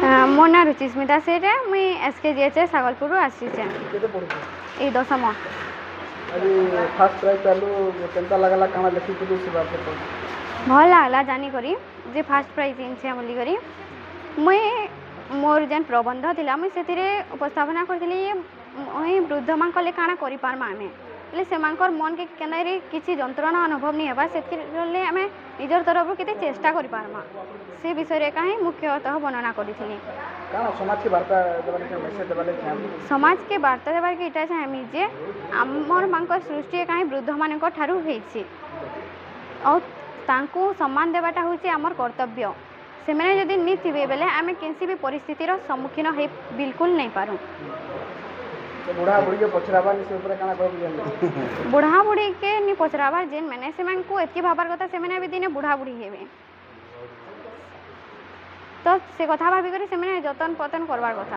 ମୋ ନାଁ ରୁଚିସ୍ମିତା ସେଠେ ମୁଇଁ SKGHS ସାଗଲପୁରରୁ ଆସିଛେ କେତେ ପଢୁଛ ଏଇ ଦଶମ। ଆଜି ଫାର୍ଷ୍ଟ ପ୍ରାଇଜ୍ ପାଇଲୁ କେନ୍ତା ଲାଗଲା କାଣା ଦେଖିଥିଲୁ ସେ ବାବଦ ଭଲ ଲାଗଲା ଜାନିକରି ଯେ ଫାର୍ଷ୍ଟ ପ୍ରାଇଜ୍ ଆନିଛେ ବୋଲିକରି ମୁଇଁ ମୋର ଯେନ୍ ପ୍ରବନ୍ଧ ଥିଲା ମୁଇଁ ସେଥିରେ ଉପସ୍ଥାପନା କରିଥିଲି ମୁଇଁ ବୃଦ୍ଧମାନଙ୍କର୍ ଲାଗି କାଣା କରିପାର୍ମା ଆମେ ହେଲେ ସେମାନଙ୍କର ମନ୍କେ କେନ୍ତାକରି କିଛି ଯନ୍ତ୍ରଣା ଅନୁଭବ ନି ହେବା ସେଥିର୍ଲାଗି ଆମେ ନିଜର ତରଫରୁ କେତେ ଚେଷ୍ଟା କରିପାର୍ମା ସେ ବିଷୟରେ ଏକା ହିଁ ମୁଖ୍ୟତଃ ବର୍ଣ୍ଣନା କରିଥିଲି। କାଣା ସମାଜକେ ବାର୍ତ୍ତା ଦେବାର୍ ଲାଗି ମେସେଜ୍ ଦେବାର୍ ଲାଗି ଚାହିଁବୁ? ସମାଜକେ ବାର୍ତ୍ତା ଦେବାର୍କେ ଇଟା ଚାହିଁମି ଯେ ଆମର୍ ମାନଙ୍କର ସୃଷ୍ଟି ଏକା ହିଁ ବୃଦ୍ଧମାନଙ୍କ ଠାରୁ ହେଇଛି ଆଉ ତାଙ୍କୁ ସମ୍ମାନ ଦେବାଟା ହେଉଛି ଆମର୍ କର୍ତ୍ତବ୍ୟ। ସେମାନେ ଯଦି ନି ଥିବେ ବେଲେ ଆମେ କେନ୍ସି ବି ପରିସ୍ଥିତିର ସମ୍ମୁଖୀନ ହେଇ ବିଲକୁଲ୍ ନାଇଁ ପାରୁ। ବୁଢ଼ା ବୁଢ଼ୀକେ ପଚରାବାର୍ ସେ ଉପରେ କାଣା କହିବୁ ଯେନ୍ ବୁଢ଼ା ବୁଢ଼ୀକେ ନି ପଚରାବାର୍ ଯେନ୍ ମାନେ ସେମାନଙ୍କୁ ଏତ୍କି ଭାବାର୍ କଥା ସେମାନେ ବି ଦିନେ ବୁଢ଼ା ବୁଢ଼ୀ ହେବେ ତ ସେ କଥା ଭାବିକରି ସେମାନେ ଯତନ୍ ପତନ୍ କରବାର୍ କଥା।